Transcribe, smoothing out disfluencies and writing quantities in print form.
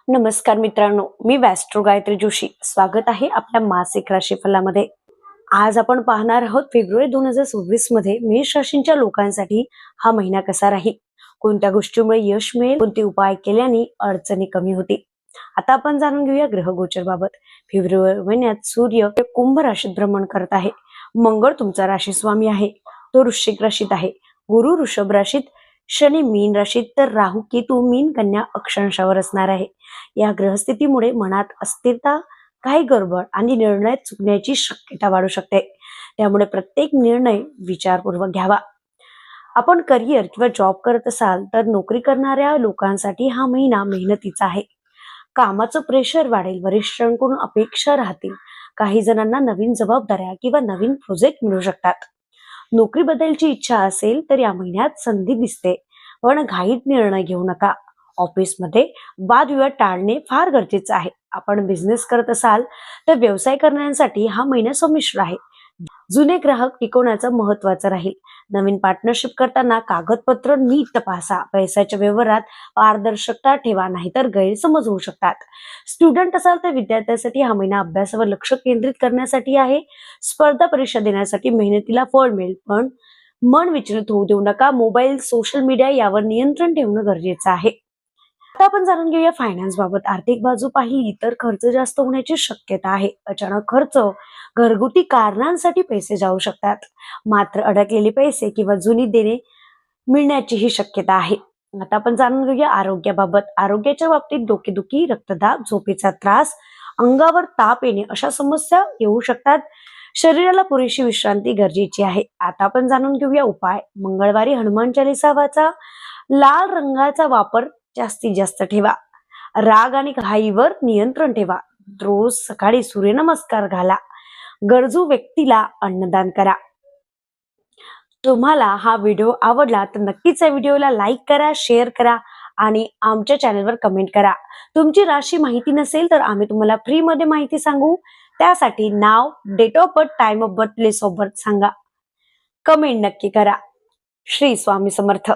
नमस्कार मित्रांनो, मी वॅस्ट्रो गायत्री जोशी. स्वागत आहे आपल्या मासिक राशीफलामध्ये. आज आपण पाहणार आहोत फेब्रुवारी 2026 मध्ये मेष राशींच्या लोकांसाठी हा महिना कसा राहील, कोणत्या गोष्टीमुळे यश मिळेल, कोणते उपाय केल्याने अडचणी कमी होतील. आता आपण जाणून घेऊया ग्रहगोचर बाबत. फेब्रुवारी महिन्यात सूर्य कुंभ राशीत भ्रमण करत आहे. मंगळ तुमचा राशी स्वामी आहे, तो वृश्चिक राशीत आहे. गुरु वृषभ राशीत, शनी मीन राशीत, तर राहू केतू मीन कन्या अक्षांशावर असणार आहे. या ग्रहस्थितीमुळे मनात अस्थिरता, काही गडबड आणि निर्णय चुकण्याची शक्यता वाढू शकते. त्यामुळे प्रत्येक निर्णय विचारपूर्वक घ्यावा. आपण करिअर किंवा जॉब करत असाल तर नोकरी करणाऱ्या लोकांसाठी हा महिना मेहनतीचा आहे. कामाचं प्रेशर वाढेल, वरिष्ठांकडून अपेक्षा राहतील. काही जणांना नवीन जबाबदाऱ्या किंवा नवीन प्रोजेक्ट मिळू शकतात. नोकरी बदलायची इच्छा असेल तर या महिन्यात संधी दिसते, पण घाईत निर्णय घेऊ नका. ऑफिसमध्ये वादविवाद टाळणे फार गरजेचं आहे. आपण बिझनेस करत असाल तर व्यवसाय करण्यासाठी हा महिना संमिश्र आहे. जुने ग्राहक टिकवण्याचं महत्वाचं राहील. नवीन पार्टनरशिप करताना कागदपत्र नीट तपासा. पैशाच्या व्यवहारात पारदर्शकता ठेवा, नाहीतर गैरसमज होऊ शकतात. स्टुडंट असाल तर विद्यार्थ्यांसाठी हा महिना अभ्यासावर लक्ष केंद्रित करण्यासाठी आहे. स्पर्धा परीक्षा देण्यासाठी मेहनतीला फळ मिळेल, पण मन विचलित होऊ देऊ नका. मोबाईल, सोशल मीडिया यावर नियंत्रण ठेवणं गरजेचं आहे. आता आपण जाणून घेऊया फायनान्स बाबत. आर्थिक बाजू पाहिली तर खर्च जास्त होण्याची शक्यता आहे. अचानक खर्च, घरगुती कारणांसाठी पैसे जाऊ शकतात. मात्र अडकलेले पैसे किंवा जुनी देणे मिळण्याचीही शक्यता आहे. आता आपण जाणून घेऊया आरोग्याबाबत. आरोग्याच्या बाबतीत डोकेदुखी, रक्तदाब, झोपेचा त्रास, अंगावर ताप येणे अशा समस्या येऊ शकतात. शरीराला पुरेशी विश्रांती गरजेची आहे. आता आपण जाणून घेऊया उपाय. मंगळवारी हनुमान चालीसा वाचा. लाल रंगाचा वापर जास्तीत जास्त ठेवा. राग आणि घाईवर नियंत्रण ठेवा. रोज सकाळी सूर्यनमस्कार घाला. गरजू व्यक्तीला अन्नदान करा. तुम्हाला हा व्हिडिओ आवडला तर नक्कीच या व्हिडिओला लाईक करा, शेअर करा आणि आमच्या चॅनलवर कमेंट करा. तुमची राशी माहिती नसेल तर आम्ही तुम्हाला फ्री मध्ये माहिती सांगू. त्यासाठी नाव, date of birth, time of birth, place of birth सांगा. कमेंट नक्की करा. श्री स्वामी समर्थ.